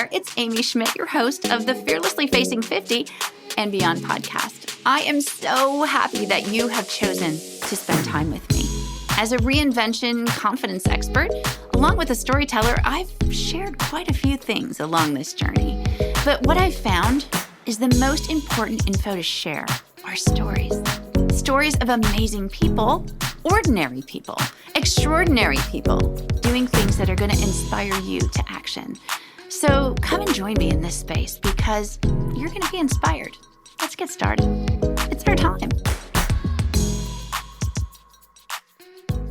there, it's Amy Schmidt, your host of the Fearlessly Facing 50 and Beyond podcast. I am so happy that you have chosen to spend time with me. As a reinvention confidence expert, along with a storyteller, I've shared quite a few things along this journey. But what I've found is the most important info to share are stories. Stories of amazing people, ordinary people, extraordinary people, doing things that are going to inspire you to action. So come and join me in this space because you're going to be inspired. Let's get started. It's our time.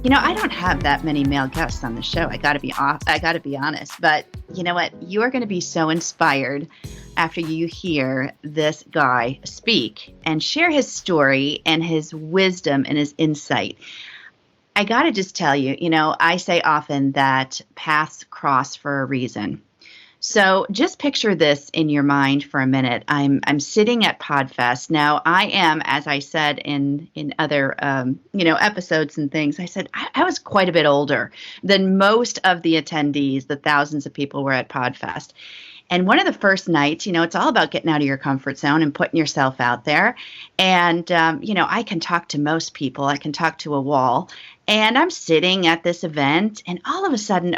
You know, I don't have that many male guests on the show. I got to be honest. But you know what? You are going to be so inspired after you hear this guy speak and share his story and his wisdom and his insight. I got to just tell you, I say often that paths cross for a reason. So just picture this in your mind for a minute. I'm sitting at PodFest. Now, I am, as I said in other, episodes and things, I said I was quite a bit older than most of the attendees, the thousands of people were at PodFest. And one of the first nights, it's all about getting out of your comfort zone and putting yourself out there. And, I can talk to most people. I can talk to a wall. And I'm sitting at this event, and all of a sudden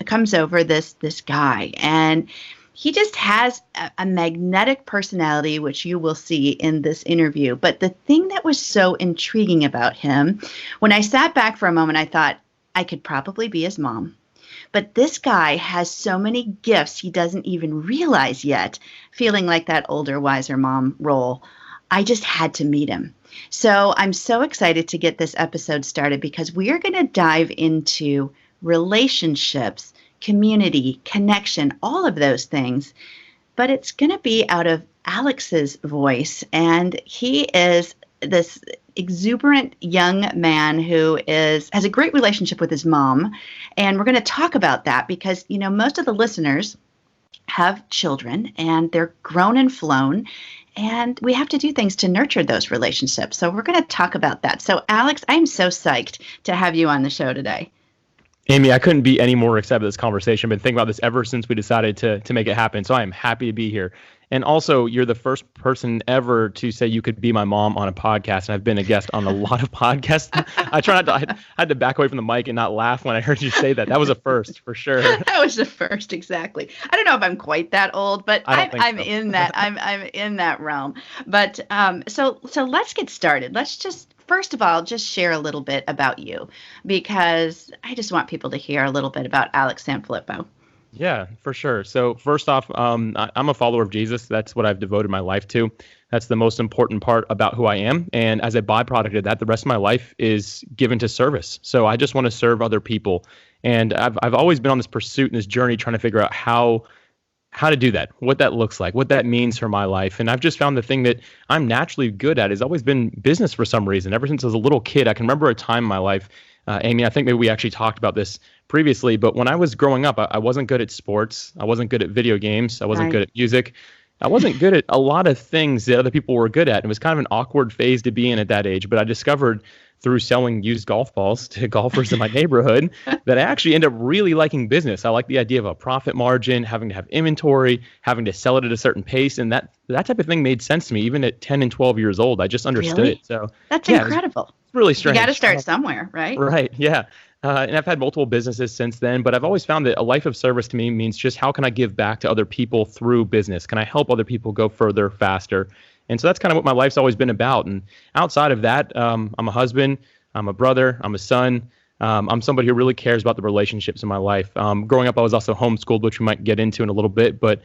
comes over this guy. And he just has a magnetic personality, which you will see in this interview. But the thing that was so intriguing about him, when I sat back for a moment, I thought I could probably be his mom. But this guy has so many gifts he doesn't even realize yet, feeling like that older, wiser mom role. I just had to meet him. So I'm so excited to get this episode started because we are going to dive into relationships, community, connection, all of those things. But it's going to be out of Alex's voice. And he is this exuberant young man who has a great relationship with his mom. And we're going to talk about that because, most of the listeners have children and they're grown and flown. And we have to do things to nurture those relationships. So we're going to talk about that. So Alex, I'm so psyched to have you on the show today. Amy, I couldn't be any more excited about this conversation. I've been thinking about this ever since we decided to make it happen. So I am happy to be here. And also, you're the first person ever to say you could be my mom on a podcast. And I've been a guest on a lot of podcasts. I had to back away from the mic and not laugh when I heard you say that. That was a first for sure. That was a first, exactly. I don't know if I'm quite that old, but I'm in that. I'm in that realm. But so let's get started. Let's just first of all just share a little bit about you because I just want people to hear a little bit about Alex Sanfilippo. Yeah, for sure. So first off, I'm a follower of Jesus. That's what I've devoted my life to. That's the most important part about who I am. And as a byproduct of that, the rest of my life is given to service. So I just want to serve other people. And I've always been on this pursuit and this journey trying to figure out how to do that, what that looks like, what that means for my life. And I've just found the thing that I'm naturally good at has always been business for some reason. Ever since I was a little kid, I can remember a time in my life, Amy, I think maybe we actually talked about this previously, but when I was growing up, I wasn't good at sports. I wasn't good at video games. I wasn't good at music. I wasn't good at a lot of things that other people were good at. It was kind of an awkward phase to be in at that age, but I discovered through selling used golf balls to golfers in my neighborhood that I actually end up really liking business. I like the idea of a profit margin, having to have inventory, having to sell it at a certain pace. And that type of thing made sense to me. Even at 10 and 12 years old, I just understood Really? it. So that's incredible. It's really strange. You got to start somewhere, right? Right. Yeah. And I've had multiple businesses since then, but I've always found that a life of service to me means just how can I give back to other people through business? Can I help other people go further, faster? And so that's kind of what my life's always been about. And outside of that, I'm a husband, I'm a brother, I'm a son. I'm somebody who really cares about the relationships in my life. Growing up, I was also homeschooled, which we might get into in a little bit. But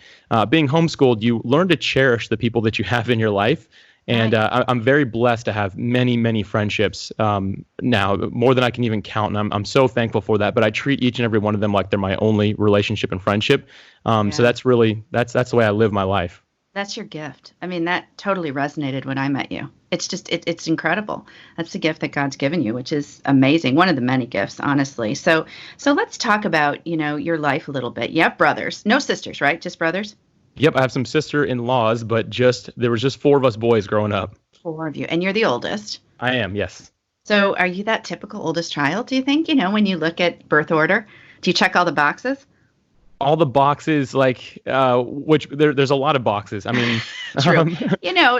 being homeschooled, you learn to cherish the people that you have in your life. And I'm very blessed to have many, many friendships now, more than I can even count. And I'm so thankful for that. But I treat each and every one of them like they're my only relationship and friendship. So that's really, that's the way I live my life. That's your gift. I mean, that totally resonated when I met you. It's just, it's incredible. That's the gift that God's given you, which is amazing. One of the many gifts, honestly. So let's talk about, your life a little bit. You have brothers, no sisters, right? Just brothers? Yep. I have some sister-in-laws, but there was just 4 of us boys growing up. 4 of you. And you're the oldest. I am, yes. So are you that typical oldest child, do you think? When you look at birth order, do you check all the boxes? all the boxes, like which there's a lot of boxes. I mean, True.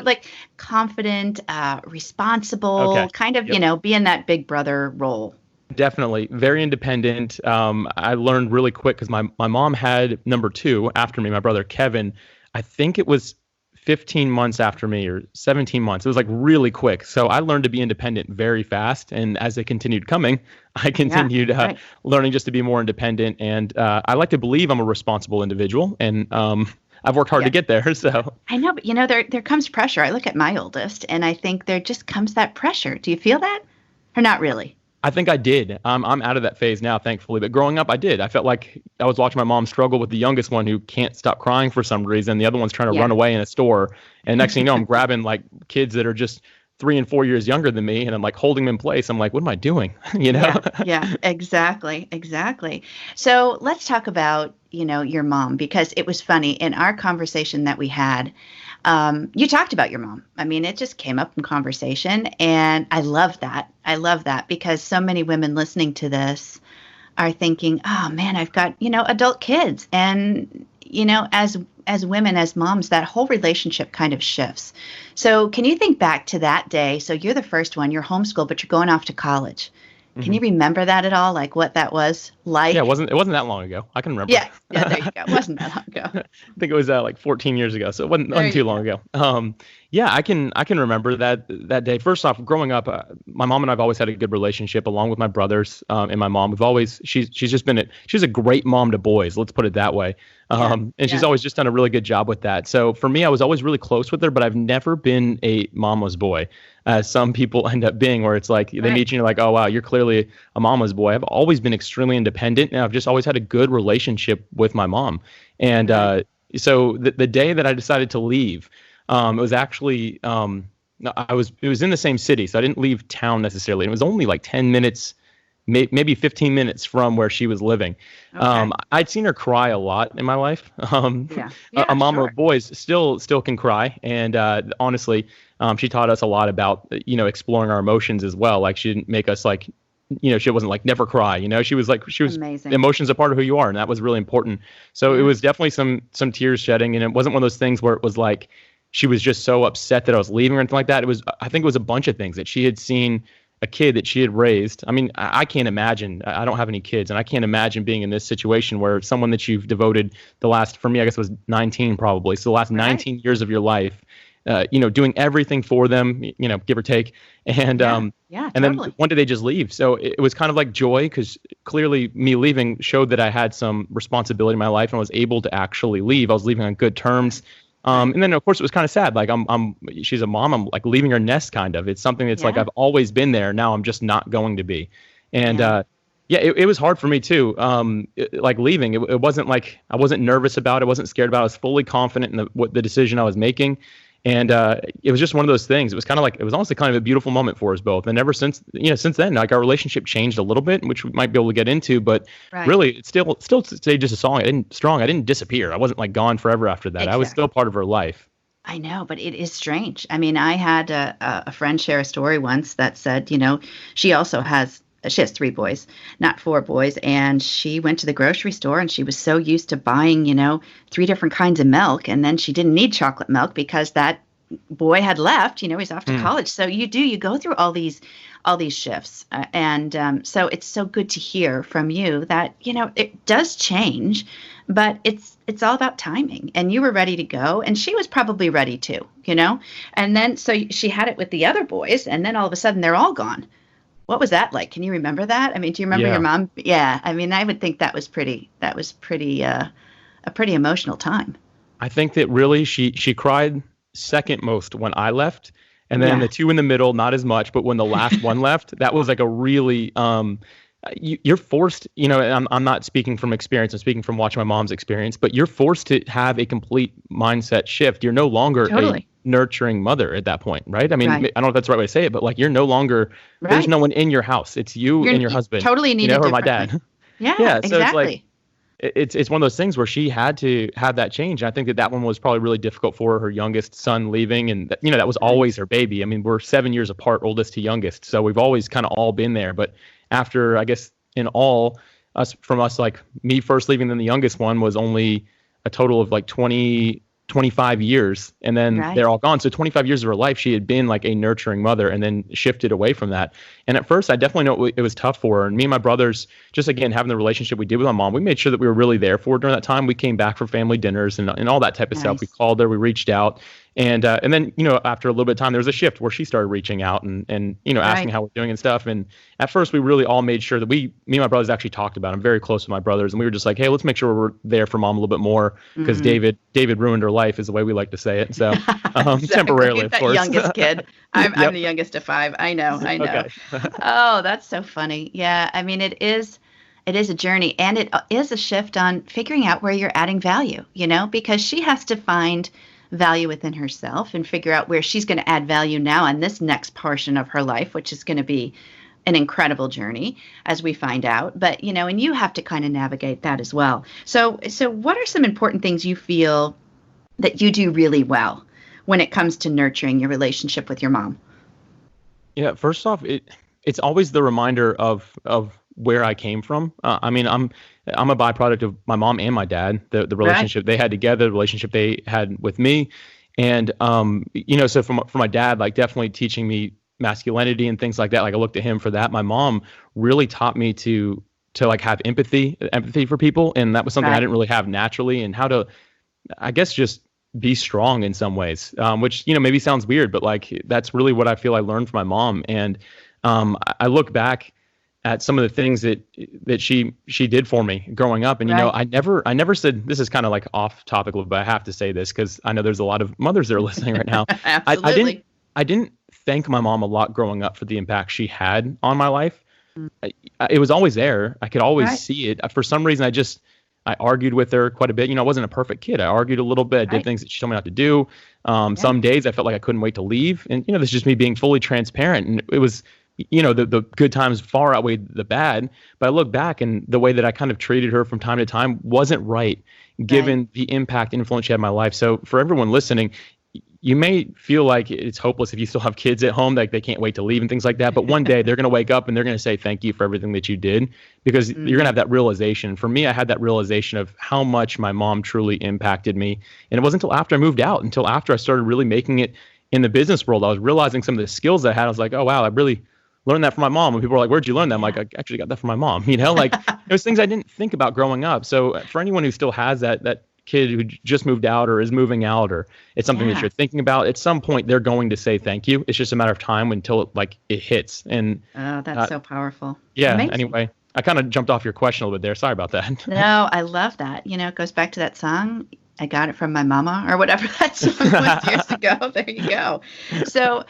Like confident, responsible, okay. kind of, Yep. be in that big brother role. Definitely very independent. I learned really quick because my mom had number two after me, my brother Kevin. I think it was 15 months after me or 17 months. It was like really quick. So I learned to be independent very fast. And as it continued coming, I continued right. learning just to be more independent. And I like to believe I'm a responsible individual. And I've worked hard to get there. So I know, but there comes pressure. I look at my oldest and I think there just comes that pressure. Do you feel that or not really? I think I did. I'm out of that phase now, thankfully. But growing up, I did. I felt like I was watching my mom struggle with the youngest one who can't stop crying for some reason. The other one's trying to run away in a store. And next thing you know, I'm grabbing like kids that are just 3 and 4 years younger than me. And I'm like holding them in place. I'm like, what am I doing? Yeah, exactly. So let's talk about, your mom, because it was funny in our conversation that we had. You talked about your mom. I mean, it just came up in conversation, and I love that. Because so many women listening to this are thinking, "Oh man, I've got, adult kids." And, as women, as moms, that whole relationship kind of shifts. So, can you think back to that day? So, you're the first one, you're homeschooled, but you're going off to college. Can you remember that at all? Like what that was like? Yeah, it wasn't that long ago. I can remember. Yeah, there you go. It wasn't that long ago. I think it was like 14 years ago, so it wasn't too long ago. Yeah, I can remember that day. First off, growing up, my mom and I've always had a good relationship, along with my brothers and my mom. She's just been she's a great mom to boys. Let's put it that way. And she's always just done a really good job with that. So for me, I was always really close with her, but I've never been a mama's boy, as some people end up being, where it's like they meet you and you're like, oh wow, you're clearly a mama's boy. I've always been extremely independent, and I've just always had a good relationship with my mom. And so the day that I decided to leave, it was actually it was in the same city, so I didn't leave town necessarily. It was only like 10 minutes, maybe 15 minutes from where she was living. I'd seen her cry a lot in my life. A mom of boys still can cry, and honestly, she taught us a lot about exploring our emotions as well. Like she didn't make us like, she wasn't like never cry. She was amazing. Emotions a part of who you are, and that was really important. So it was definitely some tears shedding, and it wasn't one of those things where it was like she was just so upset that I was leaving or anything like that. I think it was a bunch of things that she had seen a kid that she had raised. I mean, I can't imagine. I don't have any kids, and I can't imagine being in this situation where someone that you've devoted the last, for me, I guess it was 19 probably. So the last 19 years of your life, doing everything for them, give or take. And and then one day they just leave. So it was kind of like joy, because clearly me leaving showed that I had some responsibility in my life and I was able to actually leave. I was leaving on good terms. And then of course it was kind of sad. Like she's a mom. I'm like leaving her nest kind of. It's something that's like I've always been there. Now I'm just not going to be. And it was hard for me too. Like leaving, it wasn't like I wasn't nervous about it. I wasn't scared about it. I was fully confident in the decision I was making. And it was just one of those things. It was kind of like, it was honestly kind of a beautiful moment for us both. And ever since then, like our relationship changed a little bit, which we might be able to get into, but really it still stayed just I didn't disappear. I wasn't like gone forever after that. Exactly. I was still part of her life. I know, but it is strange. I mean, I had a friend share a story once that said, she has 3 boys, not 4 boys. And she went to the grocery store and she was so used to buying, 3 different kinds of milk. And then she didn't need chocolate milk because that boy had left, he's off to college. So you go through all these shifts. So it's so good to hear from you that, it does change, but it's all about timing, and you were ready to go. And she was probably ready too, and then, so she had it with the other boys, and then all of a sudden they're all gone. What was that like? Can you remember that? I mean, do you remember your mom? Yeah. I mean, I would think that was a pretty emotional time. I think that really she cried second most when I left. And then the 2 in the middle, not as much, but when the last one left, that was like a really, you're forced, I'm not speaking from experience, I'm speaking from watching my mom's experience, but you're forced to have a complete mindset shift. You're no longer a nurturing mother at that point, right? I mean, I don't know if that's the right way to say it, but like you're no longer, there's no one in your house. It's you and your husband. Totally need or my dad. Yeah, so exactly. It's like, it's one of those things where she had to have that change. I think that one was probably really difficult for her youngest son leaving, and that was always her baby. I mean, we're 7 years apart, oldest to youngest, so we've always kind of all been there. But after, I guess, in all, us, like me first leaving, then the youngest one was only a total of like 25 years, and then they're all gone. So 25 years of her life, she had been like a nurturing mother and then shifted away from that. And at first, I definitely know it was tough for her. And me and my brothers, just again, having the relationship we did with my mom, we made sure that we were really there for her during that time. We came back for family dinners and all that type of stuff. We called her, we reached out. And then, after a little bit of time, there was a shift where she started reaching out and asking how we're doing and stuff. And at first, we really all made sure that me and my brothers actually talked about it. I'm very close with my brothers. And we were just like, hey, let's make sure we're there for mom a little bit more, because David ruined her life is the way we like to say it. So exactly. Temporarily, of course. Youngest kid. I'm the youngest of 5. I know. Okay. Oh, that's so funny. Yeah. I mean, it is a journey, and it is a shift on figuring out where you're adding value, because she has to find value within herself and figure out where she's going to add value now on this next portion of her life, which is going to be an incredible journey, as we find out. But, and you have to kind of navigate that as well. So what are some important things you feel that you do really well when it comes to nurturing your relationship with your mom? Yeah, first off, it's always the reminder of where I came from. I mean, I'm a byproduct of my mom and my dad, the relationship they had together, the relationship they had with me. And, so for my dad, like definitely teaching me masculinity and things like that. Like I looked at him for that. My mom really taught me to like have empathy for people. And that was something I didn't really have naturally, and how to, I guess, just be strong in some ways, which, maybe sounds weird, but like, that's really what I feel I learned from my mom. And I look back at some of the things that she did for me growing up. And, I never said, this is kind of like off topic, but I have to say this because I know there's a lot of mothers that are listening right now. Absolutely. I didn't thank my mom a lot growing up for the impact she had on my life. It was always there. I could always see it. For some reason, I argued with her quite a bit. I wasn't a perfect kid. I argued a little bit. I did things that she told me not to do. Some days I felt like I couldn't wait to leave. And, this is just me being fully transparent. And it was, the good times far outweighed the bad. But I look back, and the way that I kind of treated her from time to time wasn't right, given the impact and influence she had in my life. So for everyone listening, you may feel like it's hopeless if you still have kids at home, like they can't wait to leave and things like that. But one day they're going to wake up and they're going to say thank you for everything that you did, because you're going to have that realization. For me, I had that realization of how much my mom truly impacted me. And it wasn't until after I moved out, until after I started really making it in the business world, I was realizing some of the skills I had. I was like, oh, wow, I really learned that from my mom. And people were like, where'd you learn that? I'm like, I actually got that from my mom. Like there's things I didn't think about growing up. So for anyone who still has that kid who just moved out or is moving out, or it's something that you're thinking about, at some point they're going to say thank you. It's just a matter of time until it hits. And that's so powerful. Yeah. Amazing. Anyway, I kind of jumped off your question a little bit there. Sorry about that. No, I love that. It goes back to that song, I got it from my mama, or whatever that song was years ago. There you go. So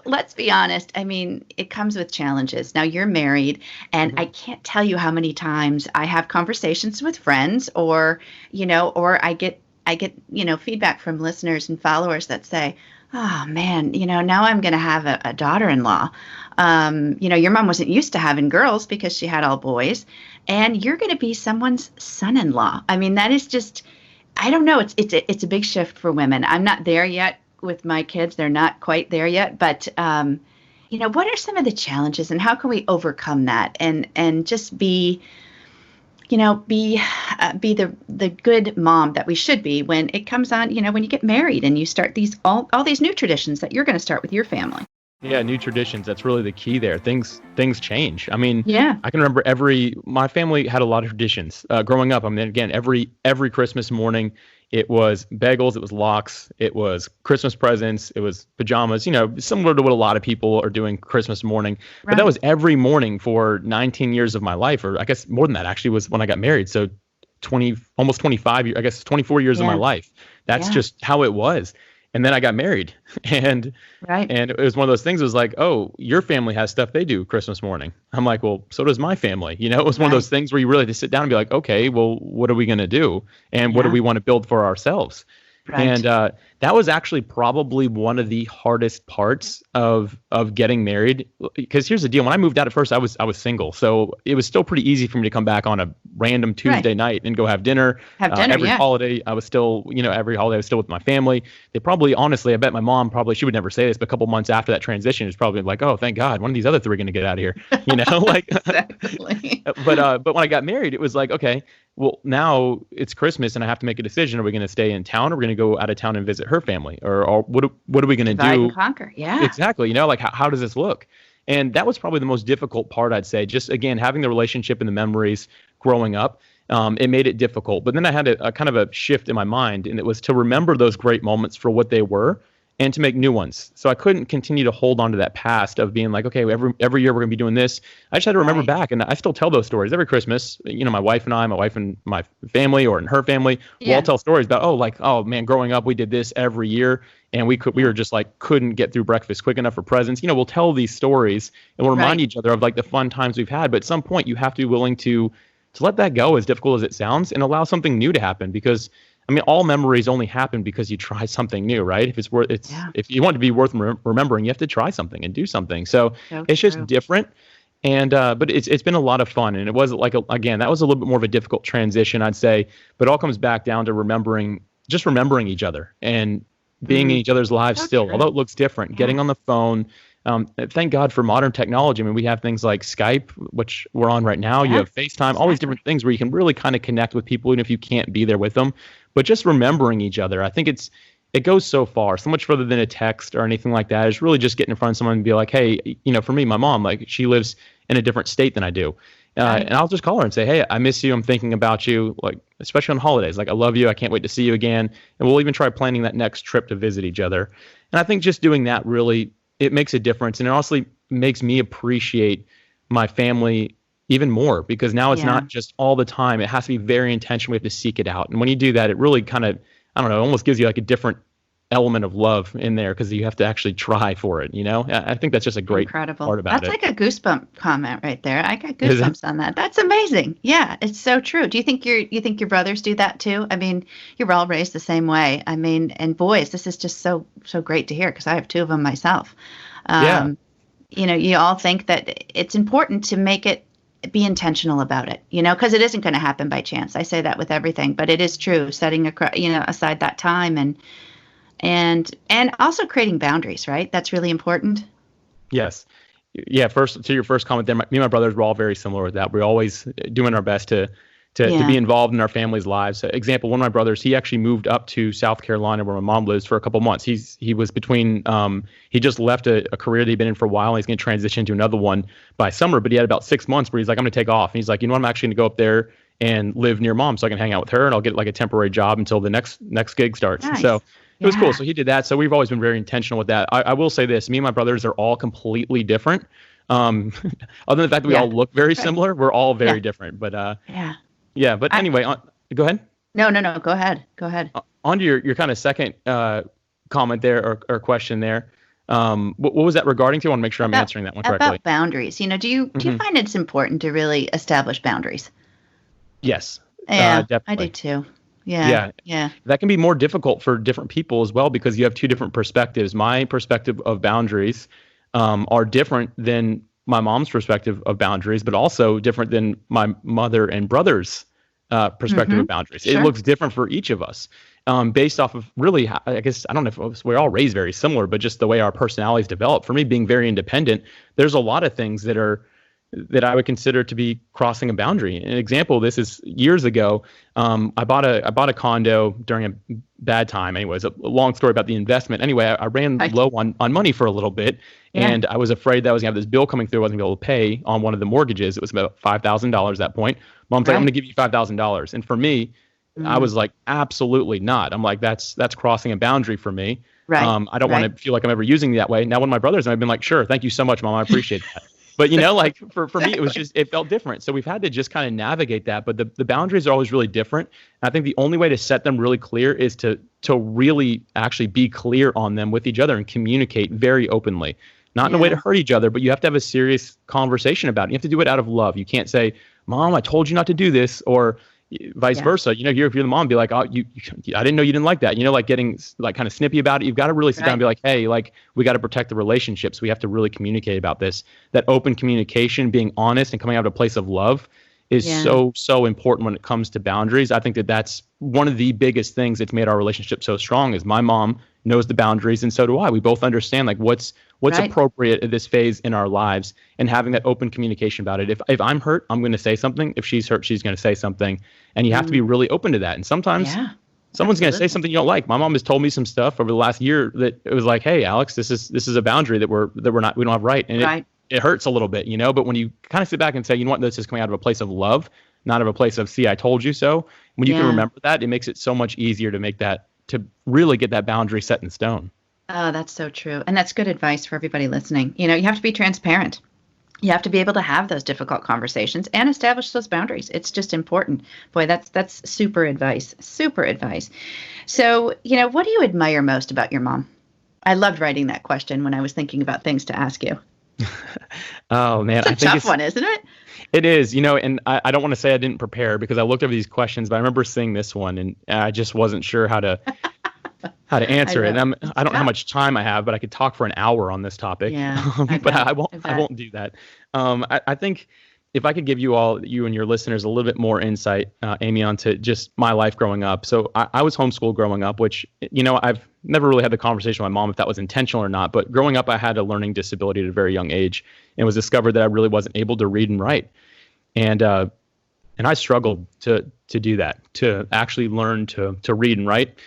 let's be honest. I mean, it comes with challenges. Now you're married, and I can't tell you how many times I have conversations with friends, or I get feedback from listeners and followers that say, oh man, now I'm going to have a daughter-in-law. Your mom wasn't used to having girls because she had all boys, and you're going to be someone's son-in-law. I mean, that is just, I don't know. It's a big shift for women. I'm not there yet with my kids. They're not quite there yet. But, what are some of the challenges, and how can we overcome that and just be the good mom that we should be when it comes on, when you get married and you start all these new traditions that you're going to start with your family. Yeah, new traditions. That's really the key there. Things change. I mean, I can remember my family had a lot of traditions growing up. I mean, again, every Christmas morning, it was bagels, it was lox, it was Christmas presents, it was pajamas, similar to what a lot of people are doing Christmas morning. Right. But that was every morning for 19 years of my life, or I guess more than that actually was when I got married. So almost 25 years, I guess 24 years of my life. That's just how it was. And then I got married, and it was one of those things. It was like, oh, your family has stuff they do Christmas morning. I'm like, well, so does my family. It was one of those things where you really had to sit down and be like, okay, well, what are we going to do? And what do we want to build for ourselves? Right. And that was actually probably one of the hardest parts of getting married. Because here's the deal: when I moved out at first, I was single, so it was still pretty easy for me to come back on a random Tuesday night and go have dinner. Every holiday, I was still, every holiday I was still with my family. They probably, honestly, I bet my mom she would never say this, but a couple months after that transition, it's probably like, oh, thank God, one of these other three are going to get out of here, like. Exactly. But when I got married, it was like, okay, well, now it's Christmas and I have to make a decision. Are we going to stay in town or are we going to go out of town and visit her family? Or what are we going to do? Divide and conquer. Yeah. Exactly. Like how does this look? And that was probably the most difficult part, I'd say. Just, again, having the relationship and the memories growing up, it made it difficult. But then I had a kind of a shift in my mind, and it was to remember those great moments for what they were and to make new ones. So I couldn't continue to hold on to that past of being like, okay, every year we're going to be doing this. I just had to remember back, and I still tell those stories every Christmas. My wife and my family, or in her family, we'll all tell stories about, oh man, growing up we did this every year, and we were just like couldn't get through breakfast quick enough for presents. We'll tell these stories and we'll remind each other of like the fun times we've had. But at some point, you have to be willing to let that go, as difficult as it sounds, and allow something new to happen. Because all memories only happen because you try something new, right? If you want to be worth remembering, you have to try something and do something. So it's just different. And but it's been a lot of fun, and it was like again, that was a little bit more of a difficult transition, I'd say. But it all comes back down to remembering each other and being in each other's lives still, although it looks different. Getting on the phone. Thank God for modern technology. We have things like Skype, which we're on right now. You have FaceTime, all these different things where you can really kind of connect with people, even if you can't be there with them. But just remembering each other, I think it goes so far, so much further than a text or anything like that. It's really just getting in front of someone and be like, hey, for me, my mom, like she lives in a different state than I do. And I'll just call her and say, hey, I miss you. I'm thinking about you, like, especially on holidays. Like, I love you. I can't wait to see you again. And we'll even try planning that next trip to visit each other. And I think just doing that really, it makes a difference. And it honestly makes me appreciate my family even more, because now it's not just all the time. It has to be very intentional. We have to seek it out. And when you do that, it really kind of, I don't know, it almost gives you like a different element of love in there, because you have to actually try for it. I think that's just a great part about it. That's like a goosebump comment right there. I got goosebumps on that. That's amazing. Yeah, it's so true. Do you think your brothers do that too? You're all raised the same way. And boys, this is just so great to hear, because I have two of them myself. You all think that it's important to make it, be intentional about it, because it isn't going to happen by chance. I say that with everything, but it is true. Setting aside that time and also creating boundaries, right? That's really important. Yes. Yeah. First, to your first comment there, me and my brothers were all very similar with that. We're always doing our best to be involved in our family's lives. Example, one of my brothers, he actually moved up to South Carolina where my mom lives for a couple months. He was between, he just left a career that he'd been in for a while. And he's going to transition to another one by summer, but he had about 6 months where he's like, I'm going to take off. And he's like, I'm actually going to go up there and live near mom so I can hang out with her, and I'll get like a temporary job until the next gig starts. Nice. So it was cool. So he did that. So we've always been very intentional with that. I will say this, me and my brothers are all completely different. Other than the fact that we all look very similar, we're all very different. But yeah, but anyway, go ahead. No, go ahead. On to your kind of second comment there or question there. What was that regarding to? I want to make sure I'm answering that one correctly. About boundaries. Do you find it's important to really establish boundaries? Yes. Yeah, definitely. I do too. Yeah. That can be more difficult for different people as well, because you have two different perspectives. My perspective of boundaries are different than my mom's perspective of boundaries, but also different than my mother and brother's perspective of boundaries. Sure. It looks different for each of us, based off of really, I guess, I don't know if we're all raised very similar, but just the way our personalities develop. For me, being very independent, there's a lot of things that I would consider to be crossing a boundary. An example of this is years ago, I bought a condo during a bad time. Anyways, a long story about the investment. Anyway, I ran low on money for a little bit, and I was afraid that I was going to have this bill coming through I wasn't going to be able to pay on one of the mortgages. It was about $5,000 at that point. Mom's like, I'm going to give you $5,000. And for me, I was like, absolutely not. I'm like, that's crossing a boundary for me. Right. I don't want to feel like I'm ever using it that way. Now, one of my brothers and I've been like, sure, thank you so much, Mom. I appreciate that. But, like for me, it felt different. So we've had to just kind of navigate that. But the boundaries are always really different. And I think the only way to set them really clear is to really actually be clear on them with each other and communicate very openly. Not in a way to hurt each other, but you have to have a serious conversation about it. You have to do it out of love. You can't say, Mom, I told you not to do this, or vice versa. You know, if you're the mom, be like, oh, I didn't know you didn't like that. You know, like getting like kind of snippy about it. You've got to really sit down and be like, hey, like we got to protect the relationships. We have to really communicate about this. That open communication, being honest and coming out of a place of love is so important when it comes to boundaries. I think that that's one of the biggest things that's made our relationship so strong is my mom knows the boundaries and so do I. We both understand like what's appropriate at this phase in our lives and having that open communication about it. If I'm hurt, I'm going to say something. If she's hurt, she's going to say something. And you have to be really open to that. And sometimes someone's going to say something you don't like. My mom has told me some stuff over the last year that it was like, hey, Alex, this is a boundary that we don't have right. And it hurts a little bit, you know, but when you kind of sit back and say, you know what, this is coming out of a place of love, not of a place of, see, I told you so. When you can remember that, it makes it so much easier to really get that boundary set in stone. Oh, that's so true. And that's good advice for everybody listening. You know, you have to be transparent. You have to be able to have those difficult conversations and establish those boundaries. It's just important. Boy, that's super advice. Super advice. So, you know, what do you admire most about your mom? I loved writing that question when I was thinking about things to ask you. Oh, man. It's a tough one, isn't it? It is, you know, and I don't want to say I didn't prepare because I looked over these questions, but I remember seeing this one and I just wasn't sure how to answer it. And I don't know how much time I have, but I could talk for an hour on this topic. Yeah, but I won't do that. I think if I could give you and your listeners a little bit more insight, Amy, onto just my life growing up. So I was homeschooled growing up, which, you know, I've never really had the conversation with my mom if that was intentional or not. But growing up, I had a learning disability at a very young age and was discovered that I really wasn't able to read and write. And I struggled to do that, to actually learn to read and write.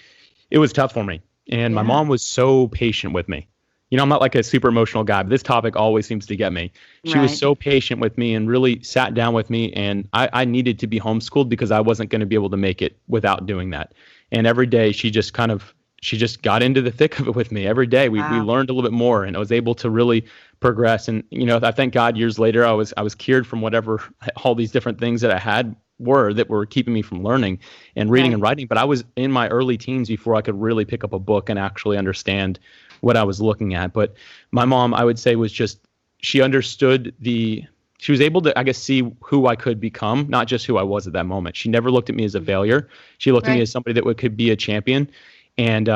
It was tough for me. And my mom was so patient with me. You know, I'm not like a super emotional guy, but this topic always seems to get me. She was so patient with me and really sat down with me. And I needed to be homeschooled because I wasn't going to be able to make it without doing that. And every day she just got into the thick of it with me. Every day we learned a little bit more and I was able to really progress. And, you know, I thank God years later, I was cured from whatever all these different things that I had that were keeping me from learning and reading and writing. But I was in my early teens before I could really pick up a book and actually understand what I was looking at. But my mom, I would say, was just, she understood she was able to, I guess, see who I could become, not just who I was at that moment. She never looked at me as a failure. She looked at me as somebody that could be a champion. And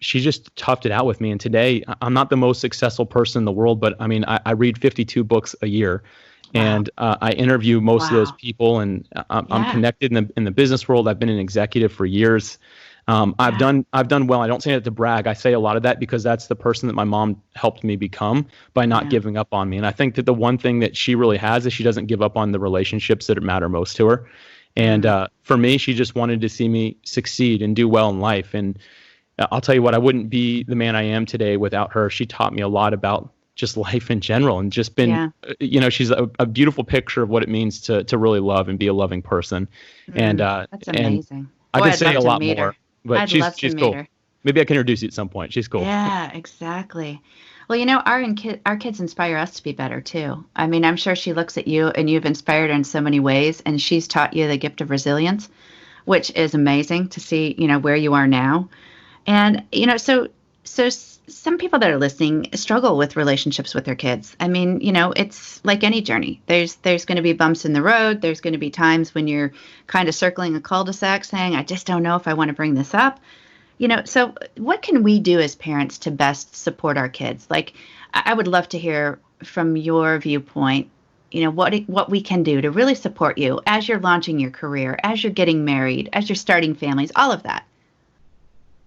she just toughed it out with me. And today, I'm not the most successful person in the world, but I mean, I read 52 books a year. And I interview most of those people, and I'm connected in the business world. I've been an executive for years. I've done well. I don't say that to brag. I say a lot of that because that's the person that my mom helped me become by not giving up on me. And I think that the one thing that she really has is she doesn't give up on the relationships that matter most to her. And for me, she just wanted to see me succeed and do well in life. And I'll tell you what, I wouldn't be the man I am today without her. She taught me a lot about just life in general and just been, you know, she's a beautiful picture of what it means to really love and be a loving person. And that's amazing. I could say a lot more, but she's cool. Her. Maybe I can introduce you at some point. She's cool. Yeah, exactly. Well, you know, our kids inspire us to be better too. I mean, I'm sure she looks at you and you've inspired her in so many ways, and she's taught you the gift of resilience, which is amazing to see, you know, where you are now. And, you know, so some people that are listening struggle with relationships with their kids. I mean, you know, it's like any journey. There's going to be bumps in the road. There's going to be times when you're kind of circling a cul-de-sac saying, I just don't know if I want to bring this up. You know, so what can we do as parents to best support our kids? Like, I would love to hear from your viewpoint, you know, what we can do to really support you as you're launching your career, as you're getting married, as you're starting families, all of that.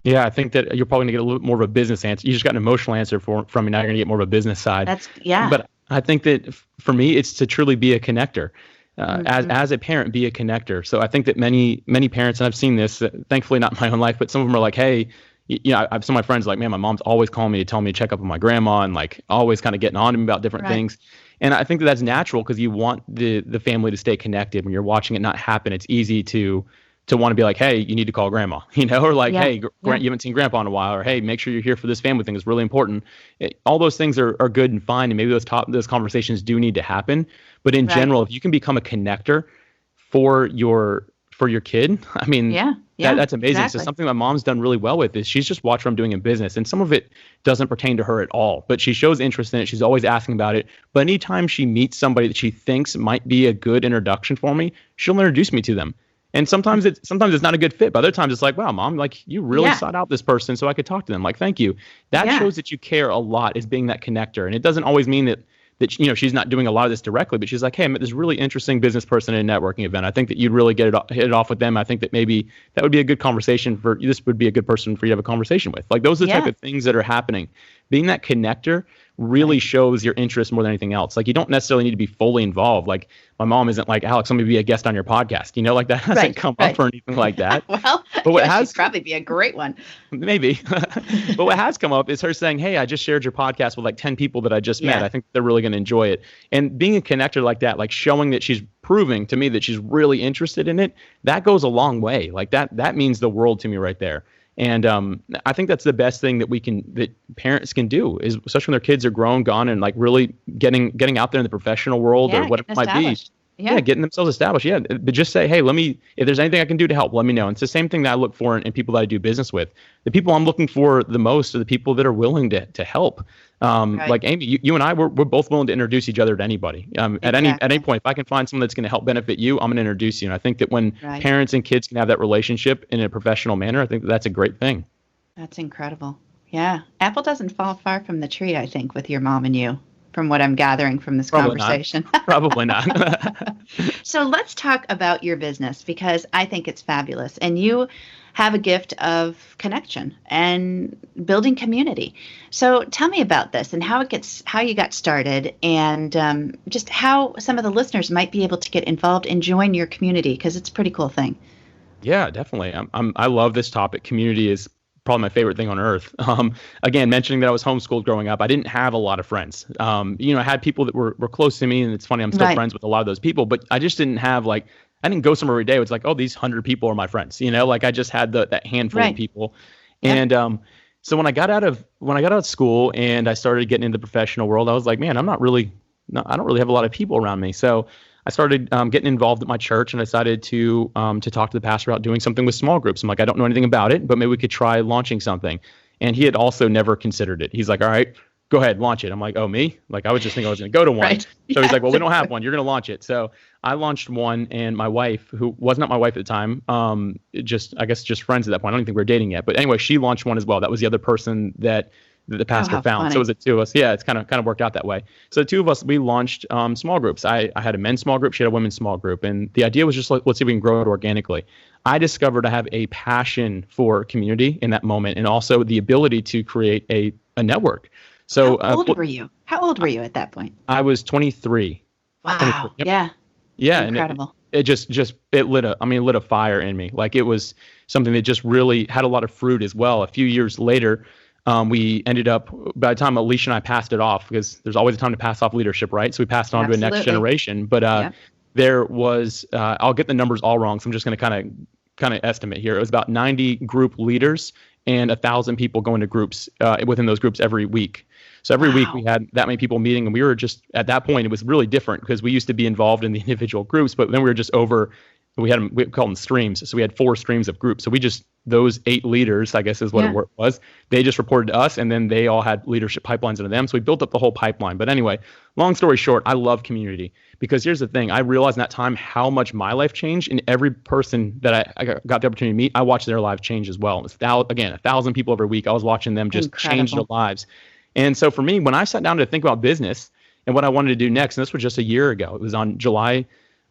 Yeah, I think that you're probably gonna get a little bit more of a business answer. You just got an emotional answer from me. Now you're gonna get more of a business side. But I think that for me, it's to truly be a connector. As a parent, be a connector. So I think that many parents, and I've seen this, thankfully not in my own life, but some of them are like, hey, you know, I have some of my friends like, man, my mom's always calling me to tell me to check up on my grandma and like always kind of getting on to me about different things. And I think that that's natural because you want the family to stay connected. When you're watching it not happen, it's easy to want to be like, hey, you need to call grandma, you know, or like, hey, you haven't seen grandpa in a while, or hey, make sure you're here for this family thing. It's really important. All those things are good and fine. And maybe those conversations do need to happen. But in general, if you can become a connector for your kid, I mean, that's amazing. Exactly. So something my mom's done really well with is she's just watched what I'm doing in business. And some of it doesn't pertain to her at all, but she shows interest in it. She's always asking about it. But anytime she meets somebody that she thinks might be a good introduction for me, she'll introduce me to them. And sometimes it's not a good fit. But other times it's like, wow, mom, like you really sought out this person so I could talk to them. Like, thank you. That shows that you care a lot, is being that connector. And it doesn't always mean that she's not doing a lot of this directly, but she's like, hey, I met this really interesting business person at a networking event. I think that you'd really hit it off with them. I think that maybe that would be a good conversation this would be a good person for you to have a conversation with. Like, those are the type of things that are happening. Being that connector really shows your interest more than anything else. Like, you don't necessarily need to be fully involved. Like, my mom isn't like, Alex, let me be a guest on your podcast. Like that hasn't come up or anything like that. Well, but what has she'd probably be a great one. Maybe. But what has come up is her saying, hey, I just shared your podcast with like 10 people that I just met. I think they're really going to enjoy it. And being a connector like that, like showing that she's proving to me that she's really interested in it, that goes a long way. Like that means the world to me right there. And I think that's the best thing that parents can do, is especially when their kids are grown, gone, and like really getting out there in the professional world or whatever it might be. Yeah, getting themselves established. Yeah, but just say, hey, if there's anything I can do to help, let me know. And it's the same thing that I look for in people that I do business with. The people I'm looking for the most are the people that are willing to help. Like Amy, you and I, we're both willing to introduce each other to anybody. At any point, if I can find someone that's going to help benefit you, I'm going to introduce you. And I think that when parents and kids can have that relationship in a professional manner, I think that's a great thing. That's incredible. Yeah, apple doesn't fall far from the tree, I think, with your mom and you, from what I'm gathering from this conversation. Probably not. So let's talk about your business, because I think it's fabulous. And you have a gift of connection and building community. So tell me about this and how you got started, and just how some of the listeners might be able to get involved and join your community, because it's a pretty cool thing. Yeah, definitely. I love this topic. Community is probably my favorite thing on earth. Again, mentioning that I was homeschooled growing up, I didn't have a lot of friends. I had people that were close to me, and it's funny, I'm still friends with a lot of those people, but I just didn't have I didn't go somewhere every day. It's like, oh, these 100 people are my friends. Like I just had that handful of people. And so when I got out of school and I started getting into the professional world, I was like, man, I don't really have a lot of people around me. So I started getting involved at my church, and I decided to talk to the pastor about doing something with small groups. I'm like, I don't know anything about it, but maybe we could try launching something. And he had also never considered it. He's like, all right, go ahead, launch it. I'm like, oh, me? Like, I was just thinking I was going to go to one. So he's like, well, we don't have one. You're going to launch it. So I launched one, and my wife, who was not my wife at the time, just friends at that point. I don't even think we were dating yet. But anyway, she launched one as well. That was the other person that the pastor found. Funny. So it was the two of us. Yeah, it's kind of worked out that way. So the two of us, we launched small groups. I had a men's small group. She had a women's small group. And the idea was just let's see if we can grow it organically. I discovered I have a passion for community in that moment, and also the ability to create a network. So How old were you? How old were you at that point? I was 23. Wow. 23. Yep. Yeah. Incredible. And it lit a fire in me. Like, it was something that just really had a lot of fruit as well. A few years later, we ended up, by the time Alicia and I passed it off, because there's always a time to pass off leadership, right? So we passed it on to the next generation. But there was, I'll get the numbers all wrong, so I'm just going to kind of estimate here. It was about 90 group leaders and 1,000 people going to groups within those groups every week. So every week we had that many people meeting, and we were just, at that point, it was really different, because we used to be involved in the individual groups, but then we were just over, we called them streams. So we had 4 streams of groups. So those 8 leaders, I guess is what it was, they just reported to us, and then they all had leadership pipelines into them. So we built up the whole pipeline. But anyway, long story short, I love community, because here's the thing. I realized in that time how much my life changed, and every person that I got the opportunity to meet, I watched their lives change as well. It was, again, 1,000 people every week. I was watching them just change their lives. And so for me, when I sat down to think about business and what I wanted to do next, and this was just a year ago, it was on July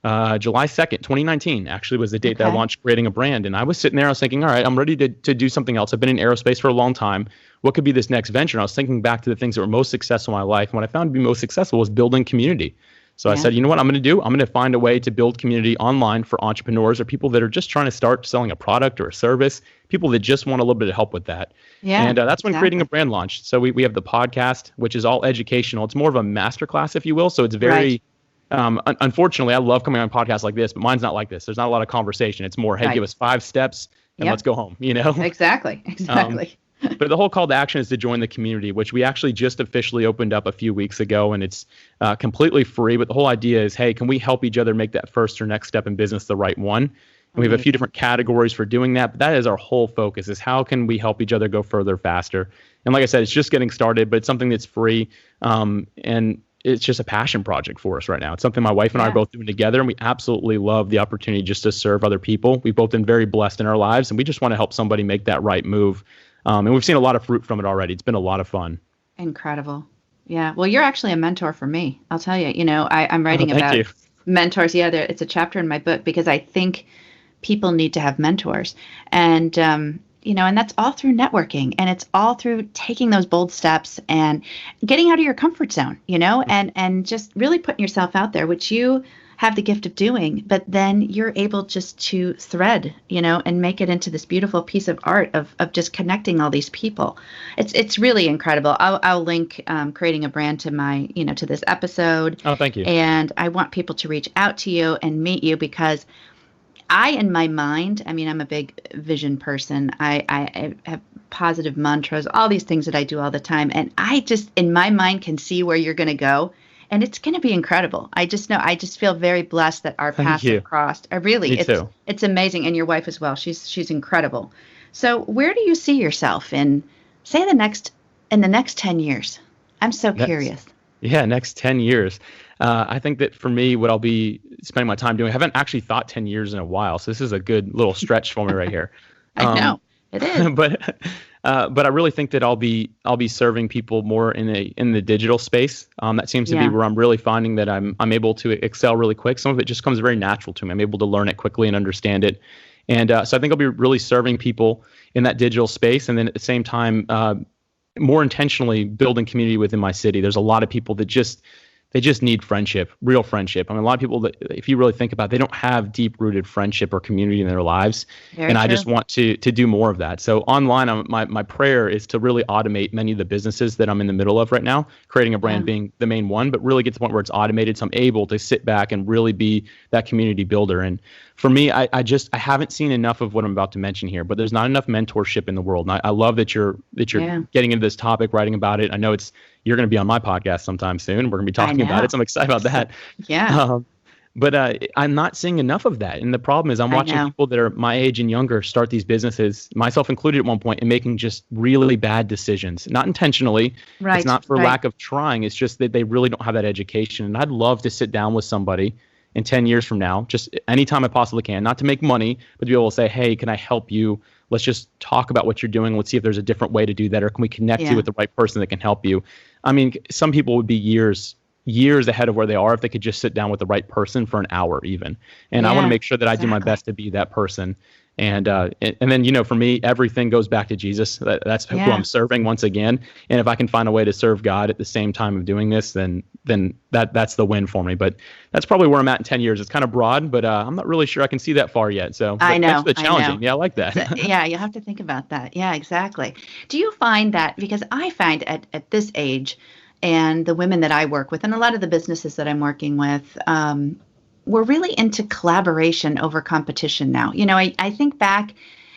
2nd, 2019, actually was the date that I launched Creating a Brand. And I was sitting there, I was thinking, all right, I'm ready to do something else. I've been in aerospace for a long time. What could be this next venture? And I was thinking back to the things that were most successful in my life. And what I found to be most successful was building community. So I said, you know what I'm going to do? I'm going to find a way to build community online for entrepreneurs or people that are just trying to start selling a product or a service, people that just want a little bit of help with that. Yeah, and that's when Creating a Brand launched. So we have the podcast, which is all educational. It's more of a masterclass, if you will. So it's very, unfortunately, I love coming on podcasts like this, but mine's not like this. There's not a lot of conversation. It's more, hey, give us 5 steps and let's go home, Exactly. But the whole call to action is to join the community, which we actually just officially opened up a few weeks ago, and it's completely free. But the whole idea is, hey, can we help each other make that first or next step in business the right one? And we have a few different categories for doing that, but that is our whole focus, is how can we help each other go further faster? And like I said, it's just getting started, but it's something that's free. And it's just a passion project for us right now. It's something my wife and I are both doing together, and we absolutely love the opportunity just to serve other people. We've both been very blessed in our lives, and we just want to help somebody make that right move. And we've seen a lot of fruit from it already. It's been a lot of fun. Incredible. Yeah. Well, you're actually a mentor for me. I'll tell you, I'm writing Thank about you. mentors. Yeah, it's a chapter in my book because I think people need to have mentors. And, and that's all through networking, and it's all through taking those bold steps and getting out of your comfort zone, and just really putting yourself out there, which you have the gift of doing, but then you're able just to thread, and make it into this beautiful piece of art of just connecting all these people. It's really incredible. I'll link creating a brand to my, to this episode. Oh, thank you. And I want people to reach out to you and meet you because in my mind, I'm a big vision person. I have positive mantras, all these things that I do all the time. And I just, in my mind, can see where you're going to go. And it's going to be incredible. I just feel very blessed that our paths have crossed. It's amazing. And your wife as well. She's incredible. So where do you see yourself in, say, in the next 10 years? I'm so curious. Yeah, next 10 years. I think that for me, what I'll be spending my time doing, I haven't actually thought 10 years in a while. So this is a good little stretch for me right here. I know it is. But I really think that I'll be serving people more in the digital space. That seems to be where I'm really finding that I'm able to excel really quick. Some of it just comes very natural to me. I'm able to learn it quickly and understand it. And so I think I'll be really serving people in that digital space. And then at the same time, more intentionally building community within my city. There's a lot of people that just need friendship, real friendship. A lot of people that, if you really think about it, they don't have deep-rooted friendship or community in their lives. Very true. I just want to do more of that. So online, my prayer is to really automate many of the businesses that I'm in the middle of right now, creating a brand being the main one, but really get to the point where it's automated so I'm able to sit back and really be that community builder. And for me, I haven't seen enough of what I'm about to mention here, but there's not enough mentorship in the world. And I love that you're getting into this topic, writing about it. I know you're going to be on my podcast sometime soon. We're going to be talking about it. So I'm excited about that. Yeah. But I'm not seeing enough of that. And the problem is I'm watching people that are my age and younger start these businesses, myself included at one point, and making just really bad decisions, not intentionally. Right. It's not for lack of trying. It's just that they really don't have that education. And I'd love to sit down with somebody in 10 years from now, just anytime I possibly can, not to make money, but to be able to say, hey, can I help you? Let's just talk about what you're doing. Let's see if there's a different way to do that, or can we connect you with the right person that can help you? Some people would be years ahead of where they are if they could just sit down with the right person for an hour even. And I want to make sure that I do my best to be that person. And then, for me, everything goes back to Jesus. That's who I'm serving once again. And if I can find a way to serve God at the same time of doing this, then that's the win for me. But that's probably where I'm at in 10 years. It's kind of broad, but I'm not really sure I can see that far yet. So I know. That's challenging. Yeah, I like that. Yeah, you'll have to think about that. Yeah, exactly. Do you find that, because I find at this age, and the women that I work with and a lot of the businesses that I'm working with, we're really into collaboration over competition now. I think back,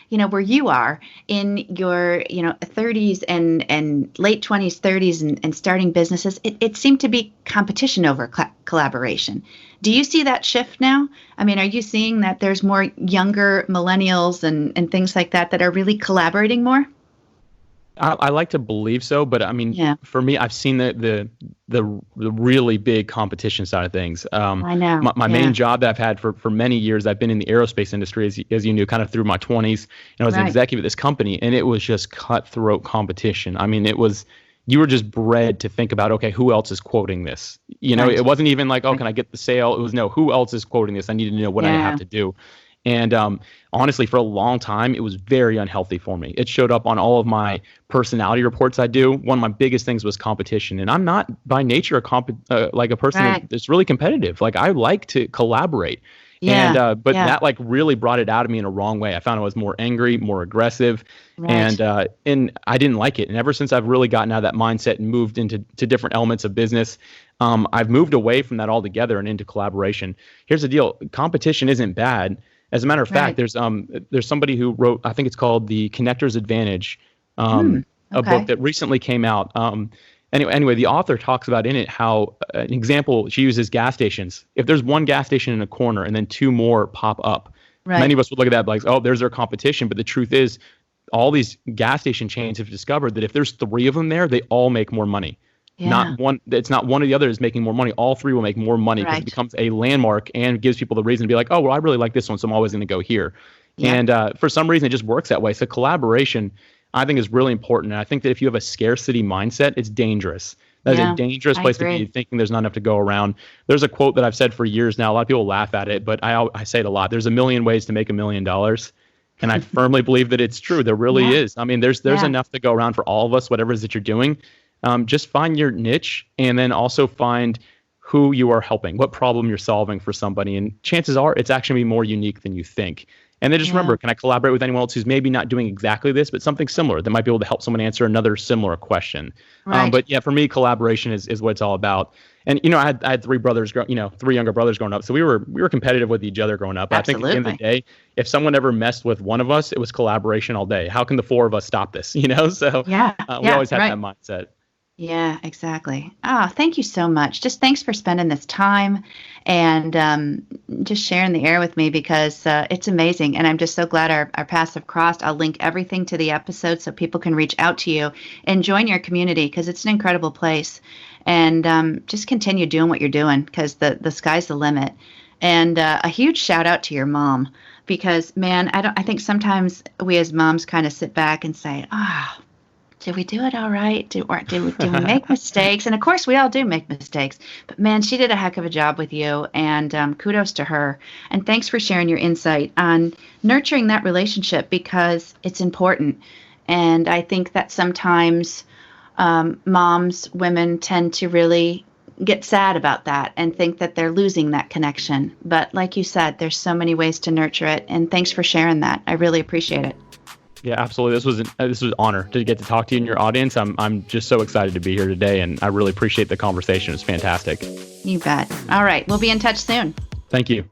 where you are in your, 30s and late 20s, 30s and starting businesses, it seemed to be competition over collaboration. Do you see that shift now? Are you seeing that there's more younger millennials and things like that are really collaborating more? I like to believe so, but for me, I've seen the really big competition side of things. I know. My main job that I've had for many years, I've been in the aerospace industry, as you knew, kind of through my 20s. And I was an executive at this company, and it was just cutthroat competition. You were just bred to think about, okay, who else is quoting this? It wasn't even like, can I get the sale? It was, no, who else is quoting this? I need to know what I have to do. And honestly, for a long time, it was very unhealthy for me. It showed up on all of my personality reports I do. One of my biggest things was competition. And I'm not by nature a person that's really competitive. Like, I like to collaborate. Yeah. But that really brought it out of me in a wrong way. I found I was more angry, more aggressive, and I didn't like it. And ever since I've really gotten out of that mindset and moved into different elements of business, I've moved away from that altogether and into collaboration. Here's the deal. Competition isn't bad. As a matter of fact, there's somebody who wrote, I think it's called The Connector's Advantage, a book that recently came out. Anyway, the author talks about in it how an example, she uses gas stations. If there's one gas station in a corner and then two more pop up, many of us would look at that like, oh, there's their competition. But the truth is, all these gas station chains have discovered that if there's three of them there, they all make more money. Not one. It's not one or the other is making more money. All three will make more money because Right. it becomes a landmark and gives people the reason to be like, oh, well, I really like this one, so I'm always going to go here. Yeah. And for some reason, it just works that way. So collaboration, I think, is really important. And I think that if you have a scarcity mindset, it's dangerous. That is a dangerous place to be, thinking there's not enough to go around. There's a quote that I've said for years now. A lot of people laugh at it, but I say it a lot. There's a million ways to make $1 million. And I firmly believe that it's true. There really is. I mean, there's enough to go around for all of us, whatever it is that you're doing. Just find your niche, and then also find who you are helping, what problem you're solving for somebody. And chances are it's actually more unique than you think. And then just remember, can I collaborate with anyone else who's maybe not doing exactly this, but something similar that might be able to help someone answer another similar question? Right. But yeah, for me, collaboration is what it's all about. And, you know, I had three younger brothers growing up. So we were competitive with each other growing up. Absolutely. I think at the end of the day, if someone ever messed with one of us, it was collaboration all day. How can the four of us stop this? You know, so we always had that mindset. Yeah, exactly. Thank you so much. Just thanks for spending this time and just sharing the air with me, because it's amazing. And I'm just so glad our paths have crossed. I'll link everything to the episode so people can reach out to you and join your community, because it's an incredible place. And just continue doing what you're doing, because the sky's the limit. And a huge shout out to your mom, because, man, I think sometimes we as moms kind of sit back and say, did we do it all right? Did we make mistakes? And of course, we all do make mistakes. But man, she did a heck of a job with you, and kudos to her. And thanks for sharing your insight on nurturing that relationship, because it's important. And I think that sometimes women tend to really get sad about that and think that they're losing that connection. But like you said, there's so many ways to nurture it. And thanks for sharing that. I really appreciate it. Yeah, absolutely. This was an honor to get to talk to you and your audience. I'm just so excited to be here today, and I really appreciate the conversation. It's fantastic. You bet. All right. We'll be in touch soon. Thank you.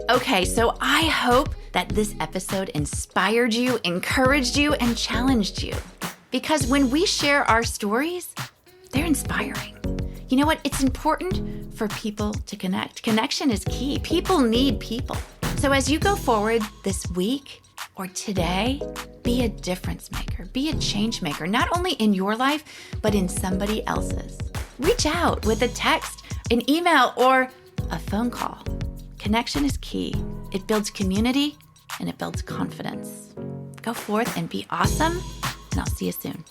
Okay, so I hope that this episode inspired you, encouraged you, and challenged you. Because when we share our stories, they're inspiring. You know what? It's important for people to connect. Connection is key. People need people. So as you go forward this week, or today, be a difference maker, be a change maker, not only in your life, but in somebody else's. Reach out with a text, an email, or a phone call. Connection is key. It builds community and it builds confidence. Go forth and be awesome, and I'll see you soon.